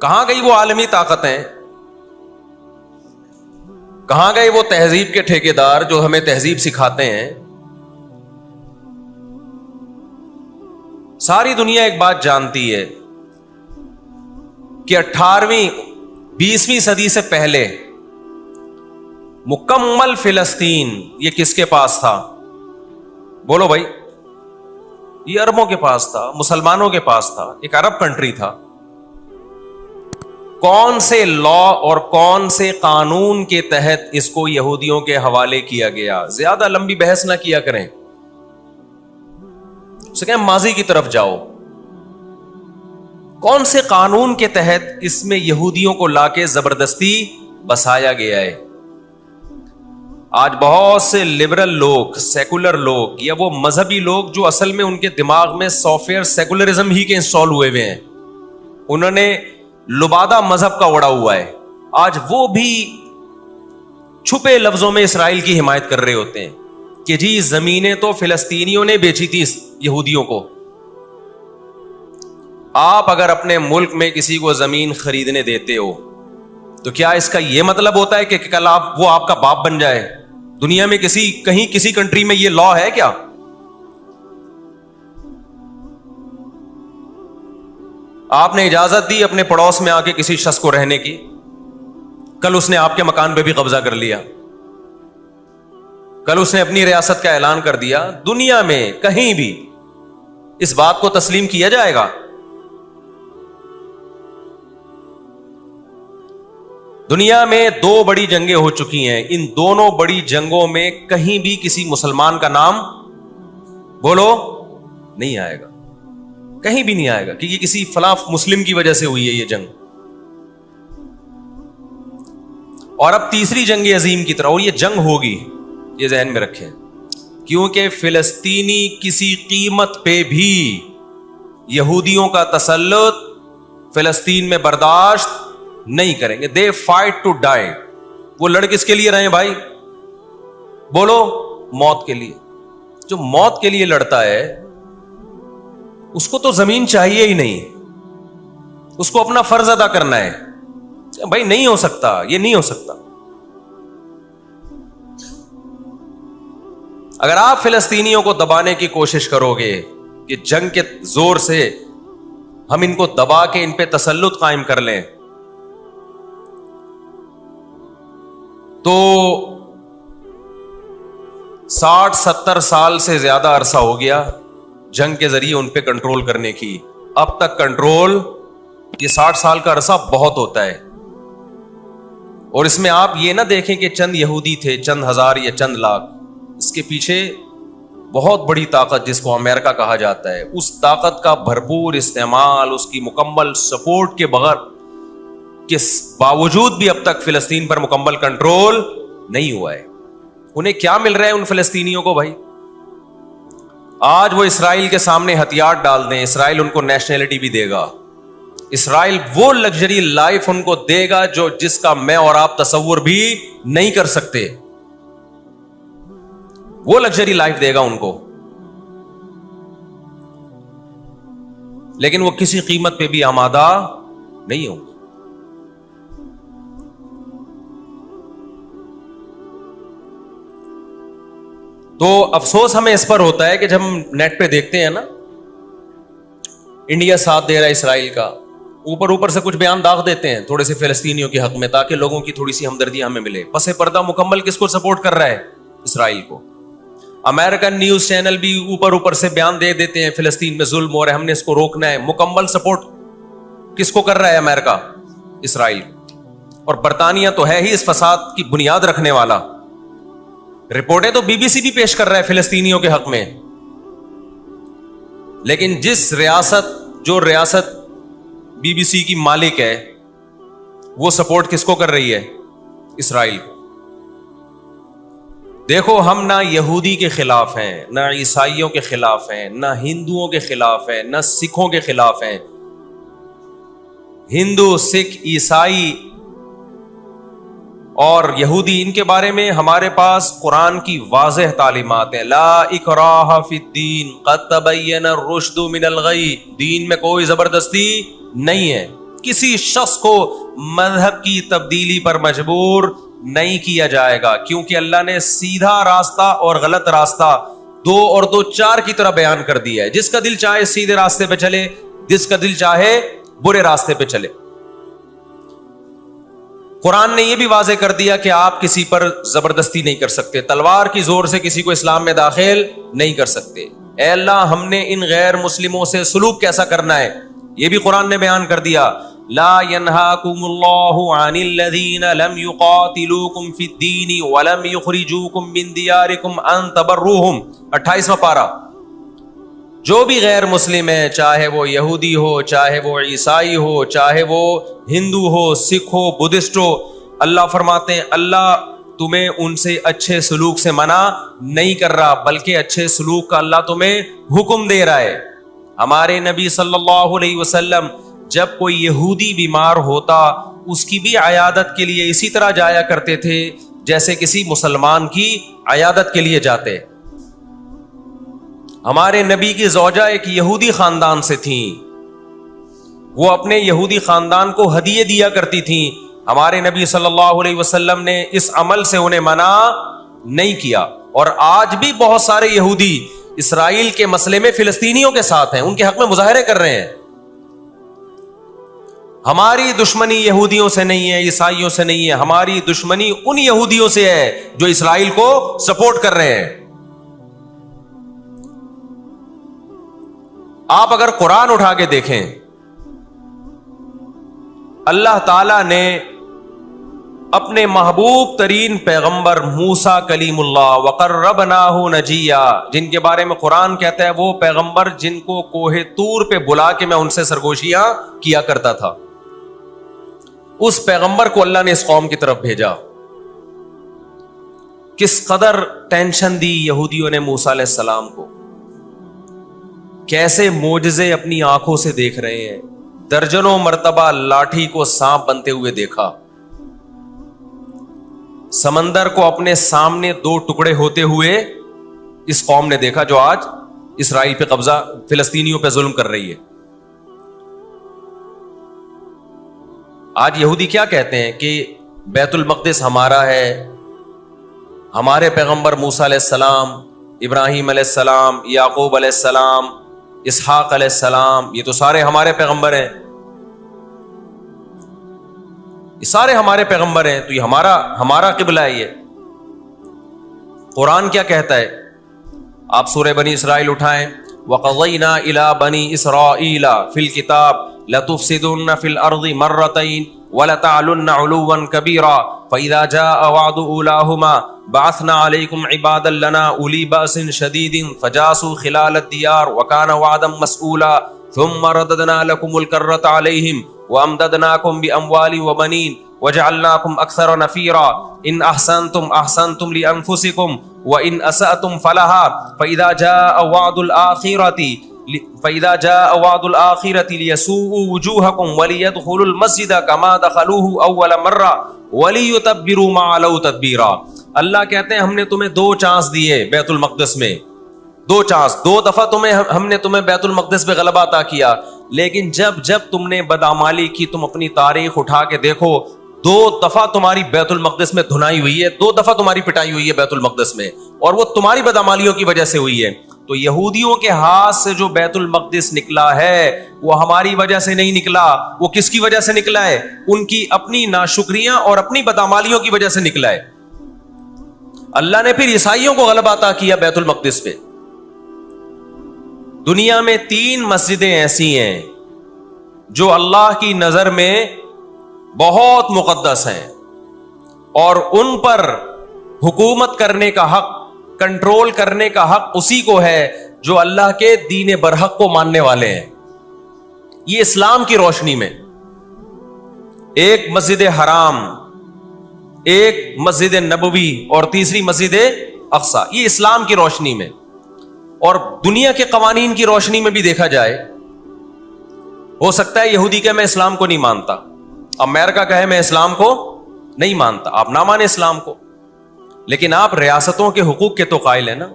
کہاں گئی وہ عالمی طاقتیں؟ کہاں گئے وہ تہذیب کے ٹھیکیدار جو ہمیں تہذیب سکھاتے ہیں؟ ساری دنیا ایک بات جانتی ہے کہ 18ویں 20ویں صدی سے پہلے مکمل فلسطین یہ کس کے پاس تھا؟ بولو بھائی. یہ عربوں کے پاس تھا، مسلمانوں کے پاس تھا، ایک عرب کنٹری تھا. کون سے لا اور کون سے قانون کے تحت اس کو یہودیوں کے حوالے کیا گیا؟ زیادہ لمبی بحث نہ کیا کریں، اسے کہیں ماضی کی طرف جاؤ. کون سے قانون کے تحت اس میں یہودیوں کو لا کے زبردستی بسایا گیا ہے؟ آج بہت سے لبرل لوگ، سیکولر لوگ یا وہ مذہبی لوگ جو اصل میں ان کے دماغ میں سافٹ ویئر سیکولرزم ہی کے انسٹال ہوئے ہوئے ہیں، انہوں نے لبادہ مذہب کا اڑا ہوا ہے. آج وہ بھی چھپے لفظوں میں اسرائیل کی حمایت کر رہے ہوتے ہیں کہ جی زمینیں تو فلسطینیوں نے بیچی تھی یہودیوں کو. آپ اگر اپنے ملک میں کسی کو زمین خریدنے دیتے ہو تو کیا اس کا یہ مطلب ہوتا ہے کہ کل وہ آپ کا باپ بن جائے؟ دنیا میں کہیں کسی کنٹری میں یہ لا ہے کیا؟ آپ نے اجازت دی اپنے پڑوس میں آ کے کسی شخص کو رہنے کی، کل اس نے آپ کے مکان پہ بھی قبضہ کر لیا، کل اس نے اپنی ریاست کا اعلان کر دیا. دنیا میں کہیں بھی اس بات کو تسلیم کیا جائے گا؟ دنیا میں 2 بڑی جنگیں ہو چکی ہیں، ان دونوں بڑی جنگوں میں کہیں بھی کسی مسلمان کا نام بولو نہیں آئے گا، کہیں بھی نہیں آئے گا کہ یہ کسی فلاں مسلم کی وجہ سے ہوئی ہے یہ جنگ. اور اب تیسری جنگ عظیم کی طرح، اور یہ جنگ ہوگی، یہ ذہن میں رکھیں، کیونکہ فلسطینی کسی قیمت پہ بھی یہودیوں کا تسلط فلسطین میں برداشت نہیں کریں گے. They fight to die. وہ لڑ کس کے لیے رہے بھائی؟ بولو موت کے لیے. جو موت کے لیے لڑتا ہے اس کو تو زمین چاہیے ہی نہیں، اس کو اپنا فرض ادا کرنا ہے. بھائی نہیں ہو سکتا، یہ نہیں ہو سکتا. اگر آپ فلسطینیوں کو دبانے کی کوشش کرو گے کہ جنگ کے زور سے ہم ان کو دبا کے ان پہ تسلط قائم کر لیں، تو 60-70 سال سے زیادہ عرصہ ہو گیا جنگ کے ذریعے ان پہ کنٹرول کرنے کی. اب تک کنٹرول، یہ 60 سال کا عرصہ بہت ہوتا ہے. اور اس میں آپ یہ نہ دیکھیں کہ چند یہودی تھے، چند ہزار یا چند لاکھ. اس کے پیچھے بہت بڑی طاقت جس کو امریکہ کہا جاتا ہے، اس طاقت کا بھرپور استعمال، اس کی مکمل سپورٹ کے بغیر کے باوجود بھی اب تک فلسطین پر مکمل کنٹرول نہیں ہوا ہے. انہیں کیا مل رہا ہے ان فلسطینیوں کو بھائی؟ آج وہ اسرائیل کے سامنے ہتھیار ڈال دیں، اسرائیل ان کو نیشنلٹی بھی دے گا، اسرائیل وہ لگژری لائف ان کو دے گا جس کا میں اور آپ تصور بھی نہیں کر سکتے. وہ لگژری لائف دے گا ان کو، لیکن وہ کسی قیمت پہ بھی آمادہ نہیں ہوں گے. تو افسوس ہمیں اس پر ہوتا ہے کہ جب ہم نیٹ پہ دیکھتے ہیں نا انڈیا ساتھ دے رہا ہے اسرائیل کا، اوپر سے کچھ بیان داغ دیتے ہیں تھوڑے سے فلسطینیوں کے حق میں تاکہ لوگوں کی تھوڑی سی ہمدردی ہمیں ملے. پس پردہ مکمل کس کو سپورٹ کر رہا ہے؟ اسرائیل کو. امریکن نیوز چینل بھی اوپر سے بیان دے دیتے ہیں فلسطین میں ظلم ہو رہا ہے، ہم نے اس کو روکنا ہے. مکمل سپورٹ کس کو کر رہا ہے امریکہ؟ اسرائیل. اور برطانیہ تو ہے ہی اس فساد کی بنیاد رکھنے والا. رپورٹیں تو بی بی سی بھی پیش کر رہا ہے فلسطینیوں کے حق میں. لیکن جو ریاست بی بی سی کی مالک ہے وہ سپورٹ کس کو کر رہی ہے؟ اسرائیل کو. دیکھو ہم نہ یہودی کے خلاف ہیں، نہ عیسائیوں کے خلاف ہیں، نہ ہندوؤں کے خلاف ہیں، نہ سکھوں کے خلاف ہیں. ہندو، سکھ، عیسائی اور یہودی، ان کے بارے میں ہمارے پاس قرآن کی واضح تعلیمات ہیں. لا اکراہ فی الدین قد تبین الرشد من الغی. دین میں کوئی زبردستی نہیں ہے. کسی شخص کو مذہب کی تبدیلی پر مجبور نہیں کیا جائے گا، کیونکہ اللہ نے سیدھا راستہ اور غلط راستہ 2 اور 2 4 کی طرح بیان کر دیا ہے. جس کا دل چاہے سیدھے راستے پہ چلے، جس کا دل چاہے برے راستے پہ چلے. قرآن نے یہ بھی واضح کر دیا کہ آپ کسی پر زبردستی نہیں کر سکتے، تلوار کی زور سے کسی کو اسلام میں داخل نہیں کر سکتے. اے اللہ، ہم نے ان غیر مسلموں سے سلوک کیسا کرنا ہے یہ بھی قرآن نے بیان کر دیا. لا ينهاكم الله عن الذين لم يقاتلوكم في الدين ولم يخرجوكم من دياركم ان تبروهم. 28واں پارہ. جو بھی غیر مسلم ہے، چاہے وہ یہودی ہو، چاہے وہ عیسائی ہو، چاہے وہ ہندو ہو، سکھ ہو، بدھسٹ ہو، اللہ فرماتے ہیں اللہ تمہیں ان سے اچھے سلوک سے منع نہیں کر رہا، بلکہ اچھے سلوک کا اللہ تمہیں حکم دے رہا ہے. ہمارے نبی صلی اللہ علیہ وسلم جب کوئی یہودی بیمار ہوتا اس کی بھی عیادت کے لیے اسی طرح جایا کرتے تھے جیسے کسی مسلمان کی عیادت کے لیے جاتے. ہمارے نبی کی زوجہ ایک یہودی خاندان سے تھیں، وہ اپنے یہودی خاندان کو ہدیے دیا کرتی تھیں. ہمارے نبی صلی اللہ علیہ وسلم نے اس عمل سے انہیں منع نہیں کیا. اور آج بھی بہت سارے یہودی اسرائیل کے مسئلے میں فلسطینیوں کے ساتھ ہیں، ان کے حق میں مظاہرے کر رہے ہیں. ہماری دشمنی یہودیوں سے نہیں ہے، عیسائیوں سے نہیں ہے، ہماری دشمنی ان یہودیوں سے ہے جو اسرائیل کو سپورٹ کر رہے ہیں. آپ اگر قرآن اٹھا کے دیکھیں، اللہ تعالی نے اپنے محبوب ترین پیغمبر موسیٰ کلیم اللہ وقربناہ نجیہ، جن کے بارے میں قرآن کہتا ہے وہ پیغمبر جن کو کوہ طور پہ بلا کے میں ان سے سرگوشیاں کیا کرتا تھا، اس پیغمبر کو اللہ نے اس قوم کی طرف بھیجا. کس قدر ٹینشن دی یہودیوں نے موسیٰ علیہ السلام کو، کیسے معجزے اپنی آنکھوں سے دیکھ رہے ہیں. درجنوں مرتبہ لاٹھی کو سانپ بنتے ہوئے دیکھا، سمندر کو اپنے سامنے 2 ٹکڑے ہوتے ہوئے اس قوم نے دیکھا جو آج اسرائیل پہ قبضہ، فلسطینیوں پہ ظلم کر رہی ہے. آج یہودی کیا کہتے ہیں کہ بیت المقدس ہمارا ہے، ہمارے پیغمبر موسیٰ علیہ السلام، ابراہیم علیہ السلام، یعقوب علیہ السلام، اسحاق علیہ السلام، یہ تو سارے ہمارے پیغمبر ہیں، یہ سارے ہمارے پیغمبر ہیں، تو یہ ہمارا قبلہ ہے. یہ قرآن کیا کہتا ہے؟ آپ سورہ بنی اسرائیل اٹھائیں. وَقَضَيْنَا إِلَىٰ بَنِي إِسْرَائِيلَ فِي الْكِتَابِ لَتُفْسِدُنَّ فِي الْأَرْضِ مَرَّتَيْنِ وَلَتَعْلُنَّ عُلُوًّا كَبِيرًا فَإِذَا جَاءَ وَعْدُ أُولَاهُمَا بَعَثْنَا عَلَيْكُمْ عِبَادًا لَنَا أُولِي بَأْسٍ شَدِيدٍ فَجَاسُوا خِلَالَ الدِّيَارِ وَكَانَ وَعْدًا مَسْئُولًا ثُمَّ رَدَدْنَا لَكُمُ الْكَرَّةَ عَلَيْهِمْ وَأَمْدَدْنَاكُمْ بِأَمْوَالٍ وَبَنِينَ وَجَعَلْنَاكُمْ أَكْثَرَ نَفِيرًا إِنْ أَحْسَنْتُمْ أَحْسَنْتُمْ لِأَنفُسِكُمْ وَإِنْ أَسَأْتُمْ فَلَهَا فَإِذَا جَاءَ وَعْدُ الْآخِرَةِ لِيَسُوءُوا وُجُوهَكُمْ وَلِيَدْخُلُوا الْمَسْجِدَ كَمَا دَخَلُوهُ أَوَّلَ مَرَّةٍ وَلِيُتَبِّرُوا مَا عَلَوْا تَتْبِيرًا. اللہ کہتے ہیں ہم نے تمہیں 2 چانس دیے بیت المقدس میں، 2 چانس، 2 دفعہ ہم نے تمہیں بیت المقدس پہ غلبہ عطا کیا، لیکن جب تم نے بدعمالی کی، تم اپنی تاریخ اٹھا کے دیکھو، 2 دفعہ تمہاری بیت المقدس میں دھنائی ہوئی ہے، 2 دفعہ تمہاری پٹائی ہوئی ہے بیت المقدس میں، اور وہ تمہاری بدعمالیوں کی وجہ سے ہوئی ہے. تو یہودیوں کے ہاتھ سے جو بیت المقدس نکلا ہے وہ ہماری وجہ سے نہیں نکلا، وہ کس کی وجہ سے نکلا ہے؟ ان کی اپنی ناشکریاں اور اپنی بدعمالیوں کی وجہ سے نکلا ہے. اللہ نے پھر عیسائیوں کو غلبہ عطا کیا بیت المقدس پہ. دنیا میں 3 مسجدیں ایسی ہیں جو اللہ کی نظر میں بہت مقدس ہیں، اور ان پر حکومت کرنے کا حق، کنٹرول کرنے کا حق اسی کو ہے جو اللہ کے دین برحق کو ماننے والے ہیں. یہ اسلام کی روشنی میں ایک مسجد حرام، ایک مسجد نبوی اور تیسری مسجد اقصی، یہ اسلام کی روشنی میں. اور دنیا کے قوانین کی روشنی میں بھی دیکھا جائے، ہو سکتا ہے یہودی کہ میں اسلام کو نہیں مانتا، امریکہ کہے میں اسلام کو نہیں مانتا، آپ نہ مانیں اسلام کو، لیکن آپ ریاستوں کے حقوق کے تو قائل ہیں نا.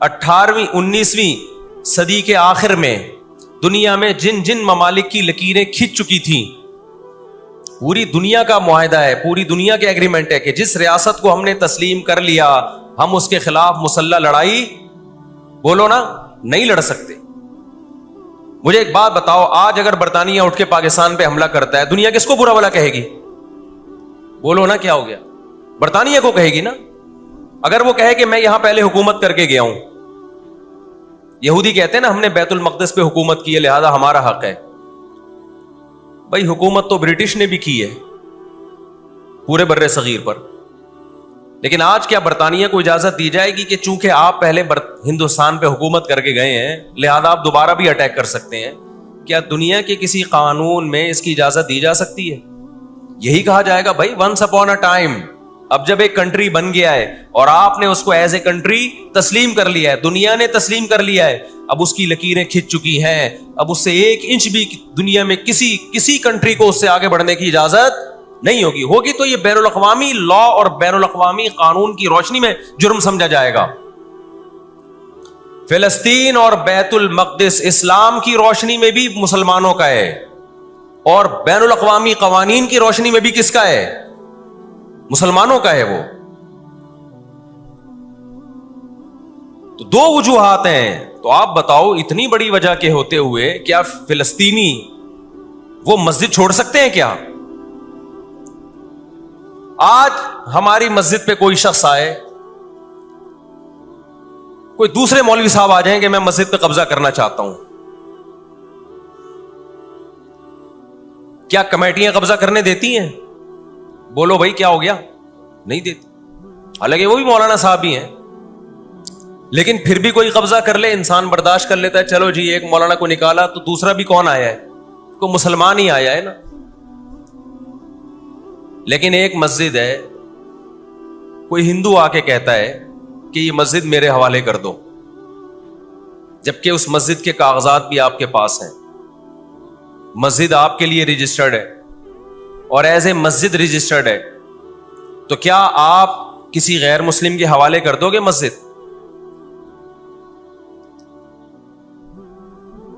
18ویں 19ویں صدی کے آخر میں دنیا میں جن جن ممالک کی لکیریں کھنچ چکی تھیں، پوری دنیا کا معاہدہ ہے، پوری دنیا کے ایگریمنٹ ہے کہ جس ریاست کو ہم نے تسلیم کر لیا ہم اس کے خلاف مسلح لڑائی بولو نا نہیں لڑ سکتے. مجھے ایک بات بتاؤ، آج اگر برطانیہ اٹھ کے پاکستان پہ حملہ کرتا ہے دنیا کس کو برا بھلا کہے گی؟ بولو نا کیا ہو گیا؟ برطانیہ کو کہے گی نا. اگر وہ کہے کہ میں یہاں پہلے حکومت کر کے گیا ہوں، یہودی کہتے ہیں نا ہم نے بیت المقدس پہ حکومت کی ہے لہذا ہمارا حق ہے. بھائی حکومت تو برٹش نے بھی کی ہے پورے بر صغیر پر، لیکن آج کیا برطانیہ کو اجازت دی جائے گی کہ چونکہ آپ پہلے ہندوستان پہ حکومت کر کے گئے ہیں لہذا آپ دوبارہ بھی اٹیک کر سکتے ہیں؟ کیا دنیا کے کسی قانون میں اس کی اجازت دی جا سکتی ہے؟ یہی کہا جائے گا بھائی ونس اپون اے ٹائم، اب جب ایک کنٹری بن گیا ہے اور آپ نے اس کو ایز اے کنٹری تسلیم کر لیا ہے، دنیا نے تسلیم کر لیا ہے، اب اس کی لکیریں کھنچ چکی ہیں، اب اس سے ایک انچ بھی دنیا میں کسی کنٹری کو اس سے آگے بڑھنے کی اجازت نہیں ہوگی تو یہ بین الاقوامی لا اور بین الاقوامی قانون کی روشنی میں جرم سمجھا جائے گا. فلسطین اور بیت المقدس اسلام کی روشنی میں بھی مسلمانوں کا ہے اور بین الاقوامی قوانین کی روشنی میں بھی کس کا ہے؟ مسلمانوں کا ہے. وہ تو دو وجوہات ہیں. تو آپ بتاؤ اتنی بڑی وجہ کے ہوتے ہوئے کیا فلسطینی وہ مسجد چھوڑ سکتے ہیں کیا؟ آج ہماری مسجد پہ کوئی شخص آئے، کوئی دوسرے مولوی صاحب آ جائیں کہ میں مسجد پہ قبضہ کرنا چاہتا ہوں، کیا کمیٹیاں قبضہ کرنے دیتی ہیں؟ بولو بھائی کیا ہو گیا؟ نہیں دیتی. حالانکہ وہ بھی مولانا صاحب ہی ہیں، لیکن پھر بھی کوئی قبضہ کر لے انسان برداشت کر لیتا ہے. چلو جی ایک مولانا کو نکالا تو دوسرا بھی کون آیا ہے؟ کوئی مسلمان ہی آیا ہے نا. لیکن ایک مسجد ہے، کوئی ہندو آ کے کہتا ہے کہ یہ مسجد میرے حوالے کر دو، جبکہ اس مسجد کے کاغذات بھی آپ کے پاس ہیں، مسجد آپ کے لیے رجسٹرڈ ہے اور ایز اے مسجد رجسٹرڈ ہے، تو کیا آپ کسی غیر مسلم کے حوالے کر دو گے مسجد؟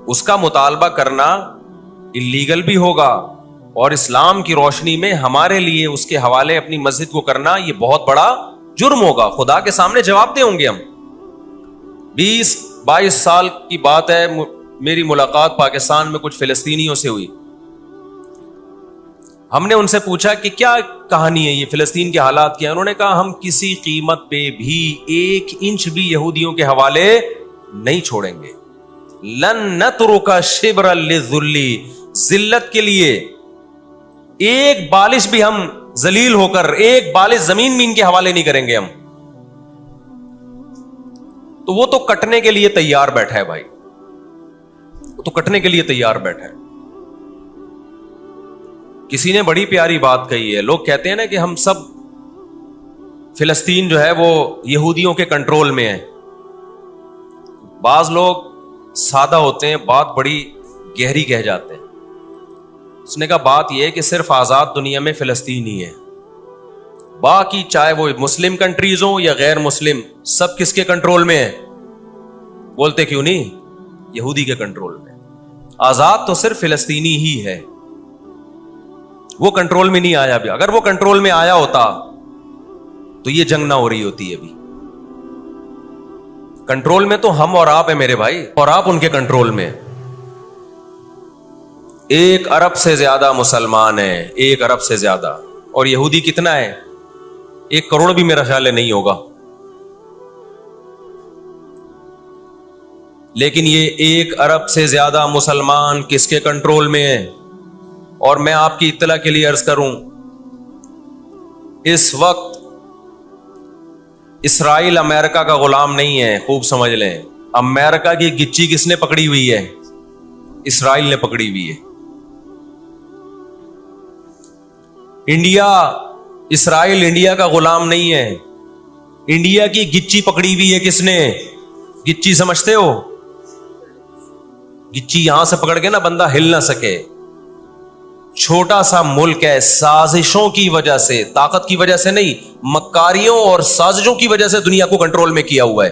اس کا مطالبہ کرنا اللیگل بھی ہوگا اور اسلام کی روشنی میں ہمارے لیے اس کے حوالے اپنی مسجد کو کرنا یہ بہت بڑا جرم ہوگا. خدا کے سامنے جواب دے ہوں گے ہم. 20-22 سال کی بات ہے، میری ملاقات پاکستان میں کچھ فلسطینیوں سے ہوئی. ہم نے ان سے پوچھا کہ کیا کہانی ہے، یہ فلسطین کے حالات کیا؟ انہوں نے کہا ہم کسی قیمت پہ بھی 1 انچ بھی یہودیوں کے حوالے نہیں چھوڑیں گے. لن نترک شبرا للذل، ذلت کے لیے ایک بالش بھی ہم ذلیل ہو کر ایک بالش زمین میں ان کے حوالے نہیں کریں گے ہم. تو وہ تو کٹنے کے لیے تیار بیٹھا ہے بھائی، وہ تو کٹنے کے لیے تیار بیٹھا ہے. کسی نے بڑی پیاری بات کہی ہے، لوگ کہتے ہیں نا کہ ہم سب فلسطین جو ہے وہ یہودیوں کے کنٹرول میں ہے. بعض لوگ سادہ ہوتے ہیں، بات بڑی گہری کہہ جاتے ہیں. اس نے کہا بات یہ ہے کہ صرف آزاد دنیا میں فلسطین ہی ہے، باقی چاہے وہ مسلم کنٹریز ہوں یا غیر مسلم سب کس کے کنٹرول میں ہے؟ بولتے کیوں نہیں؟ یہودی کے کنٹرول میں. آزاد تو صرف فلسطینی ہی ہے، وہ کنٹرول میں نہیں آیا. بھی اگر وہ کنٹرول میں آیا ہوتا تو یہ جنگ نہ ہو رہی ہوتی. ابھی کنٹرول میں تو ہم اور آپ ہیں میرے بھائی، اور آپ ان کے کنٹرول میں. 1 ارب سے زیادہ مسلمان ہیں، 1 ارب سے زیادہ. اور یہودی کتنا ہے؟ 1 کروڑ بھی میرا خیال ہے نہیں ہوگا. لیکن یہ 1 ارب سے زیادہ مسلمان کس کے کنٹرول میں ہیں؟ اور میں آپ کی اطلاع کے لیے عرض کروں، اس وقت اسرائیل امریکہ کا غلام نہیں ہے. خوب سمجھ لیں، امریکہ کی گچی کس نے پکڑی ہوئی ہے؟ اسرائیل نے پکڑی ہوئی ہے. انڈیا، اسرائیل انڈیا کا غلام نہیں ہے. انڈیا کی گچی پکڑی ہوئی ہے کس نے؟ گچی سمجھتے ہو؟ گچی یہاں سے پکڑ کے نا بندہ ہل نہ سکے. چھوٹا سا ملک ہے، سازشوں کی وجہ سے، طاقت کی وجہ سے نہیں، مکاریوں اور سازشوں کی وجہ سے دنیا کو کنٹرول میں کیا ہوا ہے.